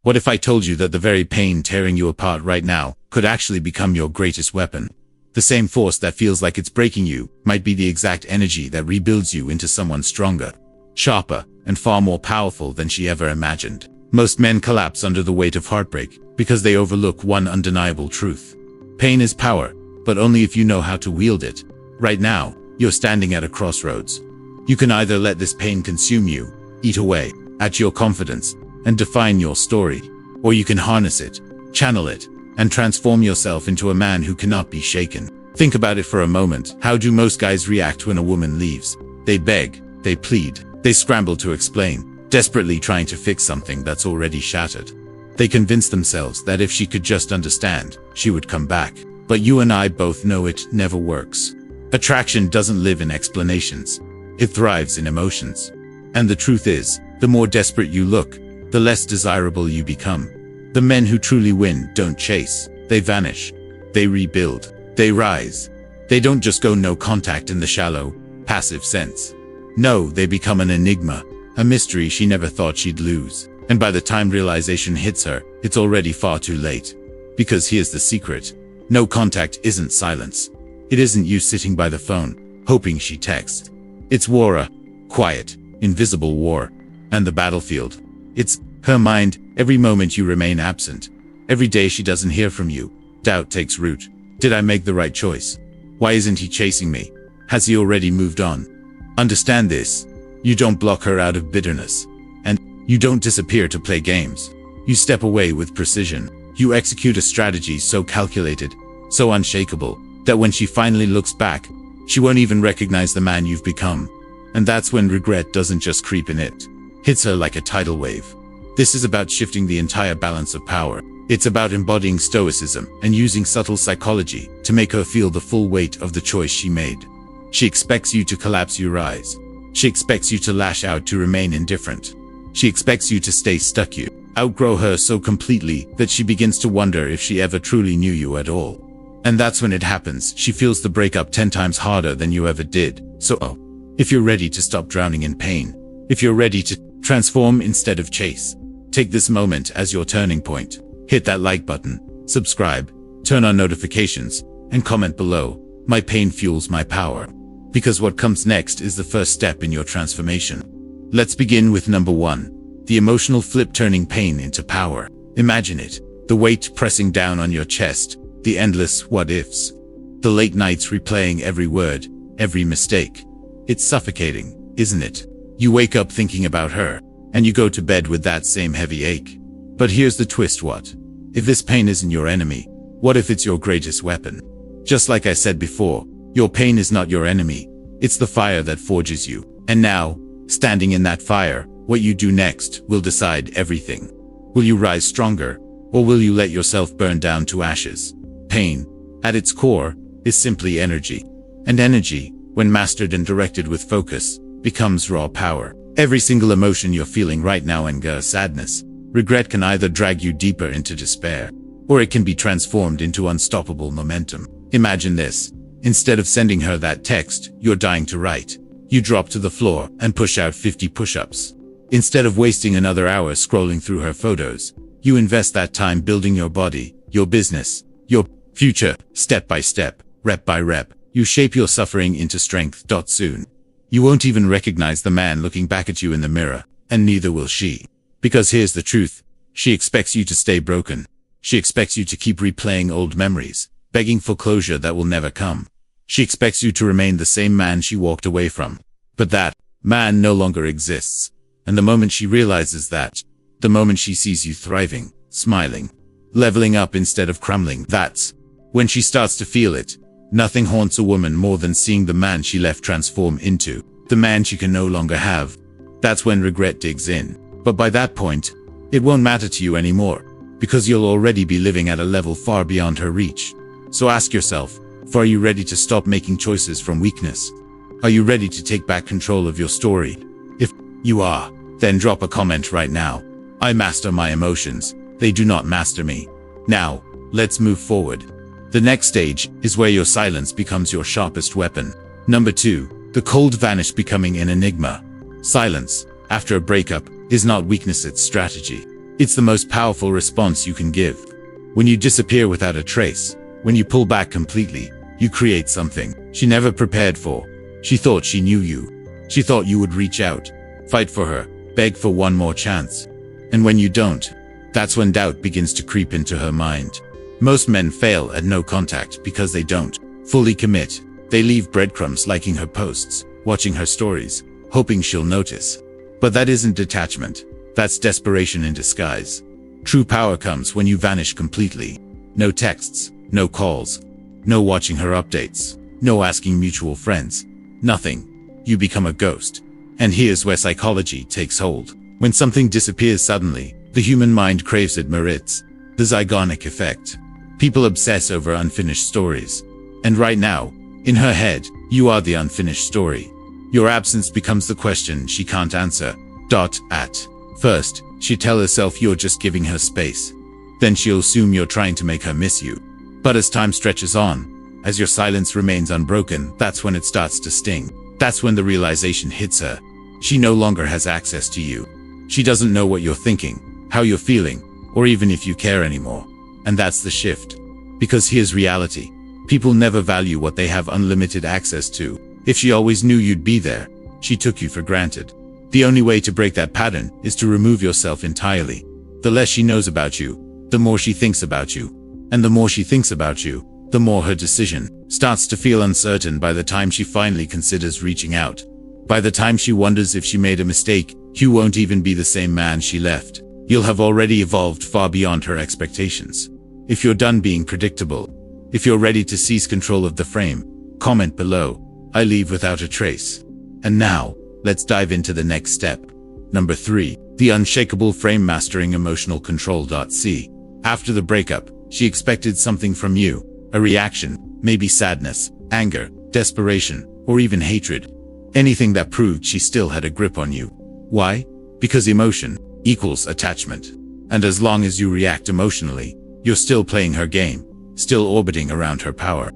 What if I told you that the very pain tearing you apart right now could actually become your greatest weapon? The same force that feels like it's breaking you might be the exact energy that rebuilds you into someone stronger, sharper, and far more powerful than she ever imagined. Most men collapse under the weight of heartbreak because they overlook one undeniable truth. Pain is power, but only if you know how to wield it. Right now, you're standing at a crossroads. You can either let this pain consume you, eat away at your confidence, and define your story, or you can harness it, channel it, and transform yourself into a man who cannot be shaken. Think about it for a moment. How do most guys react when a woman leaves? They beg, they plead, they scramble to explain, desperately trying to fix something that's already shattered. They convince themselves that if she could just understand, she would come back. But you and I both know it never works. Attraction doesn't live in explanations. It thrives in emotions. And the truth is, the more desperate you look, the less desirable you become. The men who truly win don't chase, they vanish. They rebuild, they rise. They don't just go no contact in the shallow, passive sense. No, they become an enigma, a mystery she never thought she'd lose. And by the time realization hits her, it's already far too late. Because here's the secret. No contact isn't silence. It isn't you sitting by the phone, hoping she texts. It's war, a quiet, invisible war. And the battlefield. It's her mind. Every moment you remain absent. Every day she doesn't hear from you. Doubt takes root. Did I make the right choice? Why isn't he chasing me? Has he already moved on? Understand this. You don't block her out of bitterness. And you don't disappear to play games. You step away with precision. You execute a strategy so calculated, so unshakable, that when she finally looks back, she won't even recognize the man you've become. And that's when regret doesn't just creep in, it hits her like a tidal wave. This is about shifting the entire balance of power. It's about embodying stoicism and using subtle psychology to make her feel the full weight of the choice she made. She expects you to collapse, you rise. She expects you to lash out, to remain indifferent. She expects you to stay stuck, you outgrow her so completely that she begins to wonder if she ever truly knew you at all. And that's when it happens. She feels the breakup 10 times harder than you ever did. So, if you're ready to stop drowning in pain, if you're ready to transform instead of chase, take this moment as your turning point. Hit that like button, subscribe, turn on notifications, and comment below. My pain fuels my power. Because what comes next is the first step in your transformation. Let's begin with number 1. The emotional flip, turning pain into power. Imagine it. The weight pressing down on your chest. The endless what-ifs. The late nights replaying every word, every mistake. It's suffocating, isn't it? You wake up thinking about her, and you go to bed with that same heavy ache. But here's the twist. What if this pain isn't your enemy? What if it's your greatest weapon? Just like I said before, your pain is not your enemy. It's the fire that forges you. And now, standing in that fire, what you do next will decide everything. Will you rise stronger, or will you let yourself burn down to ashes? Pain, at its core, is simply energy. And energy, when mastered and directed with focus, becomes raw power. Every single emotion you're feeling right now, anger, sadness, regret, can either drag you deeper into despair, or it can be transformed into unstoppable momentum. Imagine this. Instead of sending her that text you're dying to write, you drop to the floor and push out 50 push-ups. Instead of wasting another hour scrolling through her photos, you invest that time building your body, your business, your future. Step by step, rep by rep, you shape your suffering into strength. Soon, you won't even recognize the man looking back at you in the mirror, and neither will she. Because here's the truth. She expects you to stay broken. She expects you to keep replaying old memories, begging for closure that will never come. She expects you to remain the same man she walked away from. But that man no longer exists. And the moment she realizes that, the moment she sees you thriving, smiling, leveling up instead of crumbling, that's when she starts to feel it. Nothing haunts a woman more than seeing the man she left transform into the man she can no longer have. That's when regret digs in. But by that point, it won't matter to you anymore, because you'll already be living at a level far beyond her reach. So ask yourself, are you ready to stop making choices from weakness? Are you ready to take back control of your story? If you are, then drop a comment right now. I master my emotions. They do not master me. Now, let's move forward. The next stage is where your silence becomes your sharpest weapon. Number 2, the cold vanish, becoming an enigma. Silence, after a breakup, is not weakness, it's strategy. It's the most powerful response you can give. When you disappear without a trace, when you pull back completely, you create something she never prepared for. She thought she knew you. She thought you would reach out, fight for her, beg for one more chance. And when you don't, that's when doubt begins to creep into her mind. Most men fail at no contact because they don't fully commit. They leave breadcrumbs, liking her posts, watching her stories, hoping she'll notice. But that isn't detachment. That's desperation in disguise. True power comes when you vanish completely. No texts, no calls, no watching her updates, no asking mutual friends. Nothing. You become a ghost. And here's where psychology takes hold. When something disappears suddenly, the human mind craves it. It's the zygonic effect. People obsess over unfinished stories. And right now, in her head, you are the unfinished story. Your absence becomes the question she can't answer. At first, she'll tell herself you're just giving her space. Then she'll assume you're trying to make her miss you. But as time stretches on, as your silence remains unbroken, that's when it starts to sting. That's when the realization hits her. She no longer has access to you. She doesn't know what you're thinking, how you're feeling, or even if you care anymore. And that's the shift. Because here's reality. People never value what they have unlimited access to. If she always knew you'd be there, she took you for granted. The only way to break that pattern is to remove yourself entirely. The less she knows about you, the more she thinks about you. And the more she thinks about you, the more her decision starts to feel uncertain. By the time she finally considers reaching out, by the time she wonders if she made a mistake, you won't even be the same man she left. You'll have already evolved far beyond her expectations. If you're done being predictable, if you're ready to seize control of the frame, comment below. I leave without a trace. And now, let's dive into the next step. Number 3. The unshakable frame, mastering emotional control. C. After the breakup, she expected something from you. A reaction, maybe sadness, anger, desperation, or even hatred. Anything that proved she still had a grip on you. Why? Because emotion equals attachment. And as long as you react emotionally, you're still playing her game, still orbiting around her power.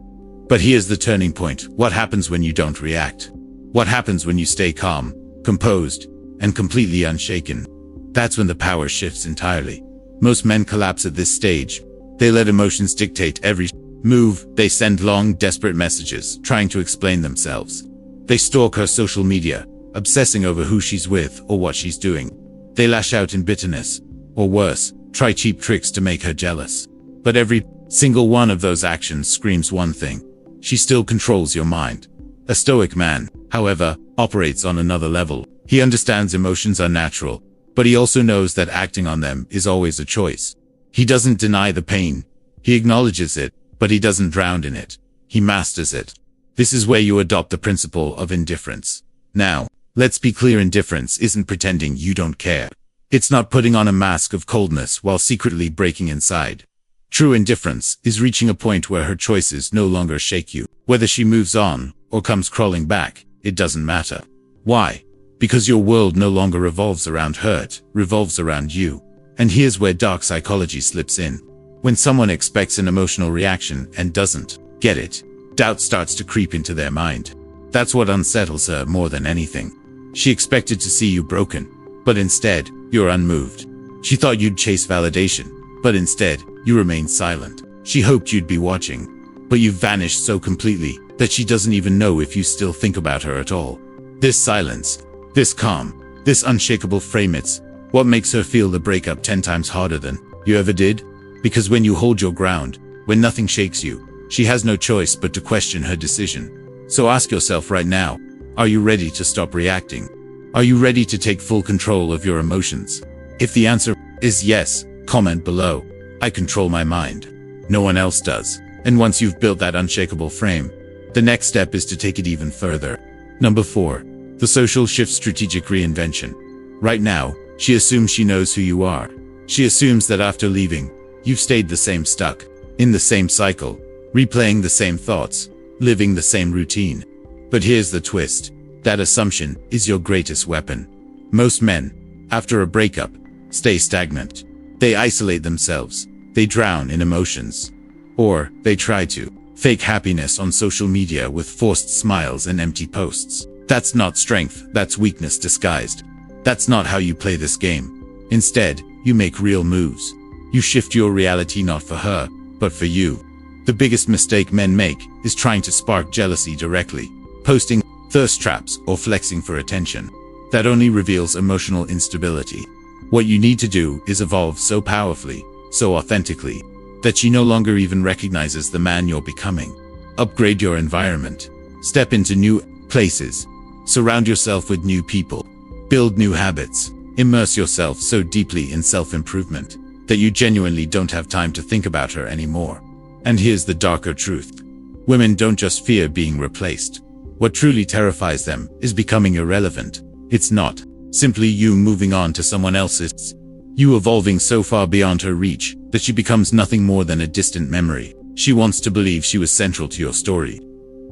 But here's the turning point. What happens when you don't react? What happens when you stay calm, composed, and completely unshaken? That's when the power shifts entirely. Most men collapse at this stage. They let emotions dictate every move. They send long, desperate messages, trying to explain themselves. They stalk her social media, obsessing over who she's with or what she's doing. They lash out in bitterness, or worse, try cheap tricks to make her jealous. But every single one of those actions screams one thing. She still controls your mind. A stoic man, however, operates on another level. He understands emotions are natural, but he also knows that acting on them is always a choice. He doesn't deny the pain. He acknowledges it, but he doesn't drown in it. He masters it. This is where you adopt the principle of indifference. Now, let's be clear, indifference isn't pretending you don't care. It's not putting on a mask of coldness while secretly breaking inside. True indifference is reaching a point where her choices no longer shake you. Whether she moves on or comes crawling back, it doesn't matter. Why? Because your world no longer revolves around her, it revolves around you. And here's where dark psychology slips in. When someone expects an emotional reaction and doesn't get it, doubt starts to creep into their mind. That's what unsettles her more than anything. She expected to see you broken, but instead, you're unmoved. She thought you'd chase validation, but instead, you remain silent. She hoped you'd be watching, but you've vanished so completely that she doesn't even know if you still think about her at all. This silence, this calm, this unshakable frame, it's what makes her feel the breakup 10 times harder than you ever did. Because when you hold your ground, when nothing shakes you, she has no choice but to question her decision. So ask yourself right now, are you ready to stop reacting? Are you ready to take full control of your emotions? If the answer is yes, comment below. I control my mind. No one else does. And once you've built that unshakable frame, the next step is to take it even further. Number 4. The social shift, strategic reinvention. Right now, she assumes she knows who you are. She assumes that after leaving, you've stayed the same, stuck in the same cycle, replaying the same thoughts, living the same routine. But here's the twist. That assumption is your greatest weapon. Most men, after a breakup, stay stagnant. They isolate themselves. They drown in emotions. Or they try to fake happiness on social media with forced smiles and empty posts. That's not strength, that's weakness disguised. That's not how you play this game. Instead, you make real moves. You shift your reality not for her, but for you. The biggest mistake men make is trying to spark jealousy directly, posting thirst traps or flexing for attention. That only reveals emotional instability. What you need to do is evolve so powerfully, so authentically, that she no longer even recognizes the man you're becoming. Upgrade your environment. Step into new places. Surround yourself with new people. Build new habits. Immerse yourself so deeply in self-improvement that you genuinely don't have time to think about her anymore. And here's the darker truth. Women don't just fear being replaced. What truly terrifies them is becoming irrelevant. It's not simply you moving on to someone else's. You evolving so far beyond her reach that she becomes nothing more than a distant memory. She wants to believe she was central to your story.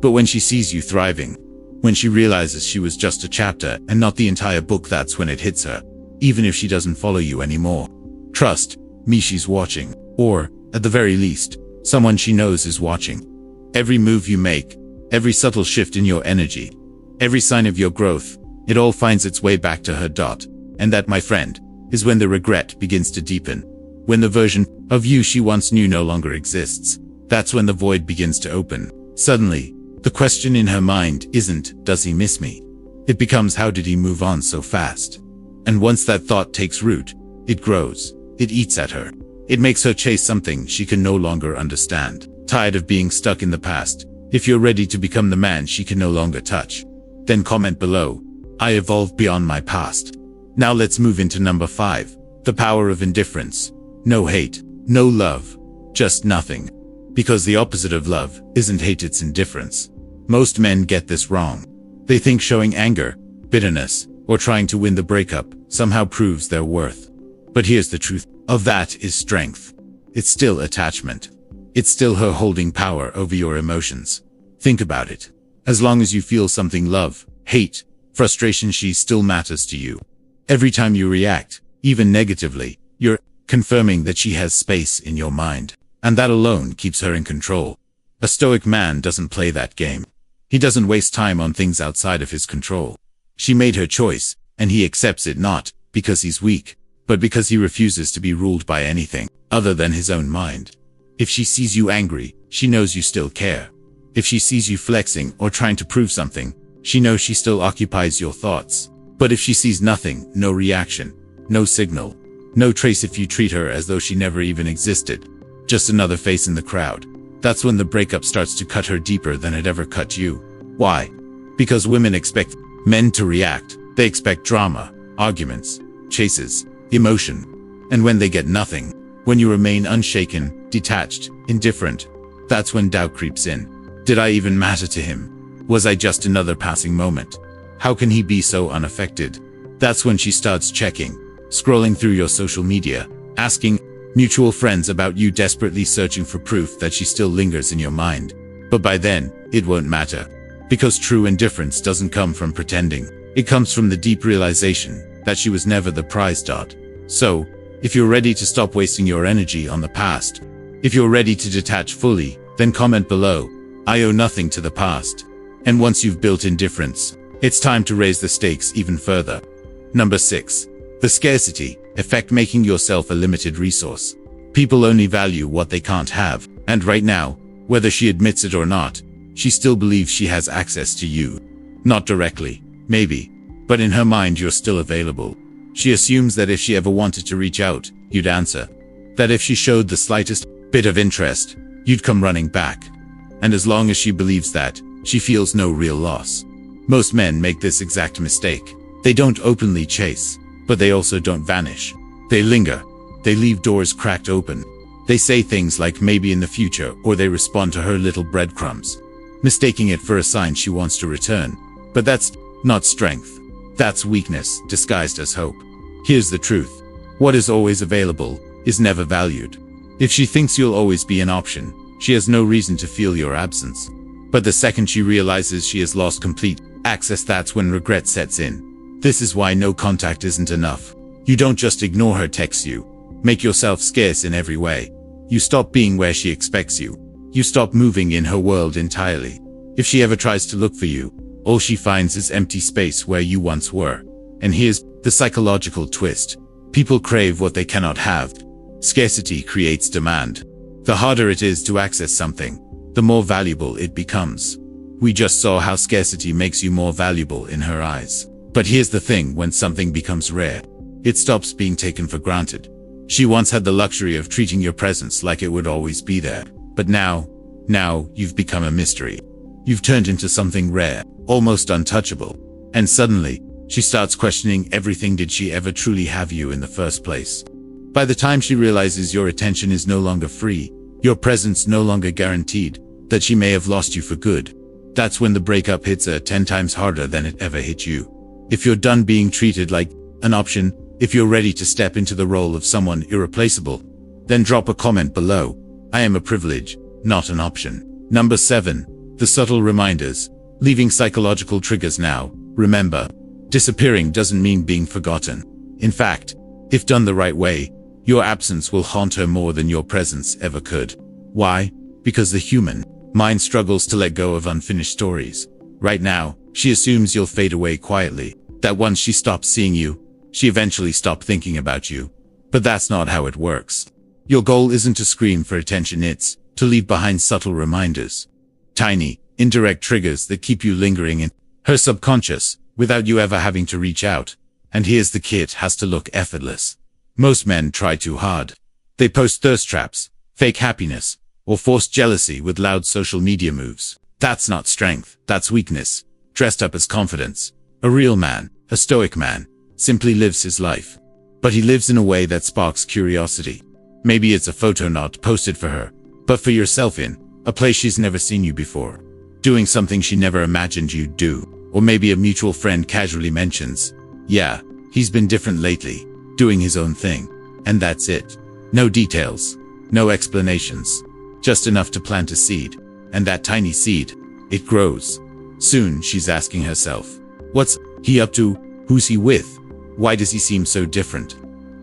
But when she sees you thriving, when she realizes she was just a chapter and not the entire book, that's when it hits her. Even if she doesn't follow you anymore. Trust me, she's watching. Or, at the very least, someone she knows is watching. Every move you make, every subtle shift in your energy, every sign of your growth, it all finds its way back to her. And that, my friend, is when the regret begins to deepen. When the version of you she once knew no longer exists. That's when the void begins to open. Suddenly, the question in her mind isn't, does he miss me? It becomes, how did he move on so fast? And once that thought takes root, it grows. It eats at her. It makes her chase something she can no longer understand. Tired of being stuck in the past? If you're ready to become the man she can no longer touch, then comment below. I evolved beyond my past. Now let's move into number 5. The power of indifference. No hate, no love, just nothing. Because the opposite of love isn't hate, it's indifference. Most men get this wrong. They think showing anger, bitterness, or trying to win the breakup somehow proves their worth. But here's the truth of that is strength. It's still attachment. It's still her holding power over your emotions. Think about it. As long as you feel something, love, hate, frustration, she still matters to you. Every time you react, even negatively, you're confirming that she has space in your mind. And that alone keeps her in control. A stoic man doesn't play that game. He doesn't waste time on things outside of his control. She made her choice, and he accepts it not because he's weak, but because he refuses to be ruled by anything other than his own mind. If she sees you angry, she knows you still care. If she sees you flexing or trying to prove something, she knows she still occupies your thoughts. But if she sees nothing, no reaction, no signal, no trace, if you treat her as though she never even existed, just another face in the crowd, that's when the breakup starts to cut her deeper than it ever cut you. Why? Because women expect men to react. They expect drama, arguments, chases, emotion. And when they get nothing, when you remain unshaken, detached, indifferent, that's when doubt creeps in. Did I even matter to him? Was I just another passing moment? How can he be so unaffected? That's when she starts checking, scrolling through your social media, asking mutual friends about you, desperately searching for proof that she still lingers in your mind. But by then, it won't matter. Because true indifference doesn't come from pretending. It comes from the deep realization that she was never the prize. So, if you're ready to stop wasting your energy on the past, if you're ready to detach fully, then comment below. I owe nothing to the past. And once you've built indifference, it's time to raise the stakes even further. Number 6. The scarcity effect, making yourself a limited resource. People only value what they can't have, and right now, whether she admits it or not, she still believes she has access to you. Not directly, maybe, but in her mind you're still available. She assumes that if she ever wanted to reach out, you'd answer. That if she showed the slightest bit of interest, you'd come running back. And as long as she believes that, she feels no real loss. Most men make this exact mistake. They don't openly chase, but they also don't vanish. They linger. They leave doors cracked open. They say things like maybe in the future, or they respond to her little breadcrumbs, mistaking it for a sign she wants to return. But that's not strength. That's weakness disguised as hope. Here's the truth. What is always available is never valued. If she thinks you'll always be an option, she has no reason to feel your absence. But the second she realizes she has lost complete access, that's when regret sets in. This is why no contact isn't enough. You don't just ignore her texts, you make yourself scarce in every way. You stop being where she expects you. You stop moving in her world entirely. If she ever tries to look for you, all she finds is empty space where you once were. And here's the psychological twist. People crave what they cannot have. Scarcity creates demand. The harder it is to access something, the more valuable it becomes. We just saw how scarcity makes you more valuable in her eyes. But here's the thing, when something becomes rare, it stops being taken for granted. She once had the luxury of treating your presence like it would always be there. But now you've become a mystery. You've turned into something rare, almost untouchable. And suddenly, she starts questioning everything. Did she ever truly have you in the first place? By the time she realizes your attention is no longer free, your presence no longer guaranteed, that she may have lost you for good, that's when the breakup hits her 10 times harder than it ever hit you. If you're done being treated like an option, if you're ready to step into the role of someone irreplaceable, then drop a comment below. I am a privilege, not an option. Number 7. The subtle reminders. Leaving psychological triggers now. Remember, disappearing doesn't mean being forgotten. In fact, if done the right way, your absence will haunt her more than your presence ever could. Why? Because the human mind struggles to let go of unfinished stories. Right now, she assumes you'll fade away quietly, that once she stops seeing you, she eventually stopped thinking about you. But that's not how it works. Your goal isn't to scream for attention, it's to leave behind subtle reminders. Tiny, indirect triggers that keep you lingering in her subconscious, without you ever having to reach out. And here's the key: it has to look effortless. Most men try too hard. They post thirst traps, fake happiness, or forced jealousy with loud social media moves. That's not strength, that's weakness, dressed up as confidence. A real man, a stoic man, simply lives his life. But he lives in a way that sparks curiosity. Maybe it's a photo not posted for her, but for yourself, in a place she's never seen you before. Doing something she never imagined you'd do. Or maybe a mutual friend casually mentions, yeah, he's been different lately, doing his own thing. And that's it. No details, no explanations, just enough to plant a seed. And that tiny seed, it grows. Soon she's asking herself, what's he up to? Who's he with? Why does he seem so different?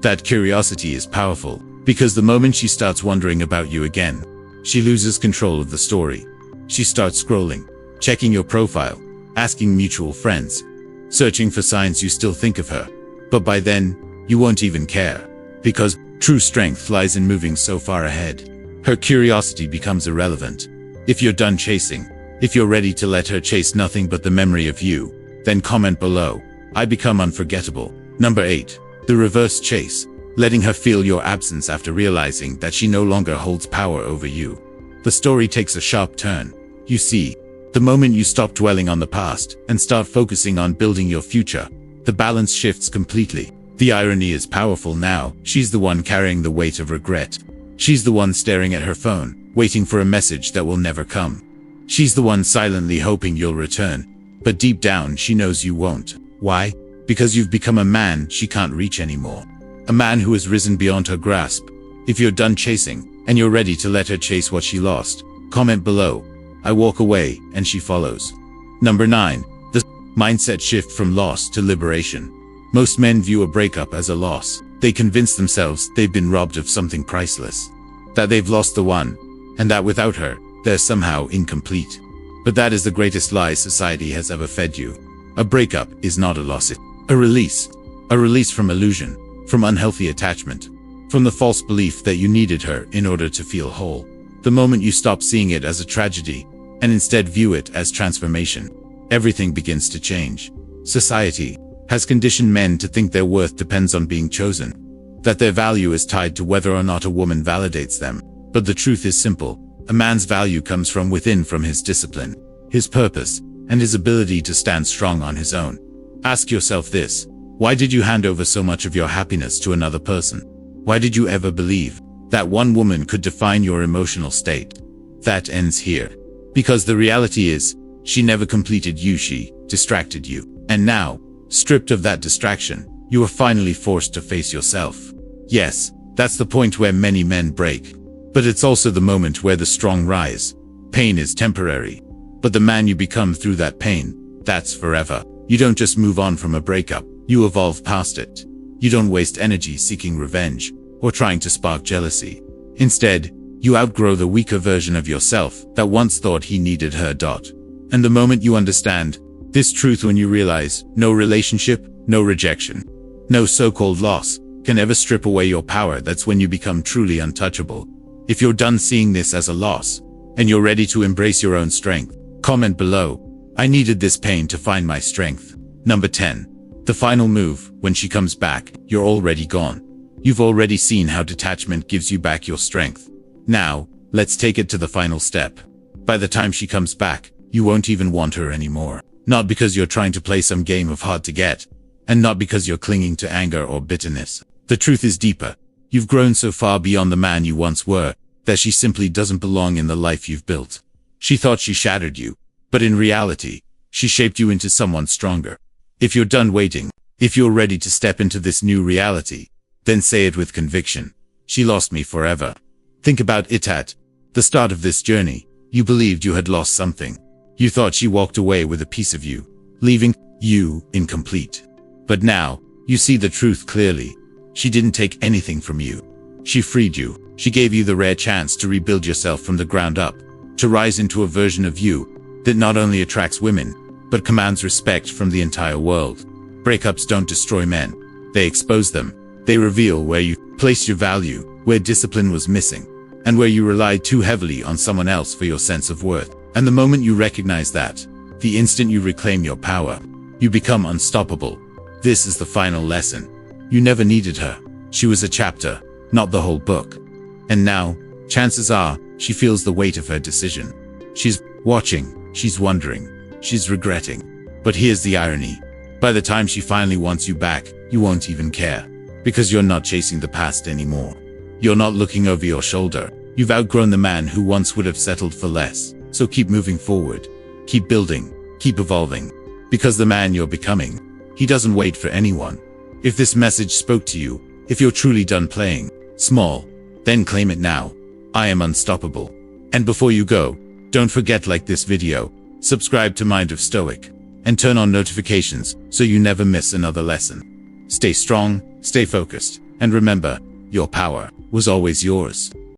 That curiosity is powerful, because the moment she starts wondering about you again, she loses control of the story. She starts scrolling, checking your profile, asking mutual friends, searching for signs you still think of her. But by then, you won't even care, because true strength lies in moving so far ahead. Her curiosity becomes irrelevant. If you're done chasing, if you're ready to let her chase nothing but the memory of you, then comment below. I become unforgettable. Number 8. The reverse chase. Letting her feel your absence after realizing that she no longer holds power over you. The story takes a sharp turn. You see, the moment you stop dwelling on the past and start focusing on building your future, the balance shifts completely. The irony is powerful now. She's the one carrying the weight of regret. She's the one staring at her phone, waiting for a message that will never come. She's the one silently hoping you'll return. But deep down she knows you won't. Why? Because you've become a man she can't reach anymore. A man who has risen beyond her grasp. If you're done chasing, and you're ready to let her chase what she lost, comment below. I walk away, and she follows. Number 9. The mindset shift from loss to liberation. Most men view a breakup as a loss. They convince themselves they've been robbed of something priceless. That they've lost the one, and that without her, they're somehow incomplete. But that is the greatest lie society has ever fed you. A breakup is not a loss, it's a release. A release from illusion, from unhealthy attachment, from the false belief that you needed her in order to feel whole. The moment you stop seeing it as a tragedy, and instead view it as transformation, everything begins to change. Society has conditioned men to think their worth depends on being chosen, that their value is tied to whether or not a woman validates them. But the truth is simple. A man's value comes from within, from his discipline, his purpose, and his ability to stand strong on his own. Ask yourself this: why did you hand over so much of your happiness to another person? Why did you ever believe that one woman could define your emotional state? That ends here. Because the reality is, she never completed you, she distracted you. And now, stripped of that distraction, you are finally forced to face yourself. Yes, that's the point where many men break. But it's also the moment where the strong rise. Pain is temporary. But the man you become through that pain, that's forever. You don't just move on from a breakup, you evolve past it. You don't waste energy seeking revenge, or trying to spark jealousy. Instead, you outgrow the weaker version of yourself that once thought he needed her. And the moment you understand this truth, when you realize no relationship, no rejection, no so-called loss, can ever strip away your power, that's when you become truly untouchable. If you're done seeing this as a loss, and you're ready to embrace your own strength, comment below. I needed this pain to find my strength. Number 10. The final move. When she comes back, you're already gone. You've already seen how detachment gives you back your strength. Now, let's take it to the final step. By the time she comes back, you won't even want her anymore. Not because you're trying to play some game of hard to get, and not because you're clinging to anger or bitterness. The truth is deeper. You've grown so far beyond the man you once were, that she simply doesn't belong in the life you've built. She thought she shattered you, but in reality, she shaped you into someone stronger. If you're done waiting, if you're ready to step into this new reality, then say it with conviction. She lost me forever. Think about it at the start of this journey. You believed you had lost something. You thought she walked away with a piece of you, leaving you incomplete. But now, you see the truth clearly. She didn't take anything from you. She freed you. She gave you the rare chance to rebuild yourself from the ground up, to rise into a version of you that not only attracts women, but commands respect from the entire world. Breakups don't destroy men. They expose them. They reveal where you placed your value, where discipline was missing, and where you relied too heavily on someone else for your sense of worth. And the moment you recognize that, the instant you reclaim your power, you become unstoppable. This is the final lesson. You never needed her. She was a chapter, not the whole book. And now, chances are, she feels the weight of her decision. She's watching, she's wondering, she's regretting. But here's the irony. By the time she finally wants you back, you won't even care. Because you're not chasing the past anymore. You're not looking over your shoulder. You've outgrown the man who once would have settled for less. So keep moving forward. Keep building. Keep evolving. Because the man you're becoming, he doesn't wait for anyone. If this message spoke to you, if you're truly done playing small, then claim it now. I am unstoppable. And before you go, don't forget to like this video, subscribe to Mind of Stoic, and turn on notifications so you never miss another lesson. Stay strong, stay focused, and remember, your power was always yours.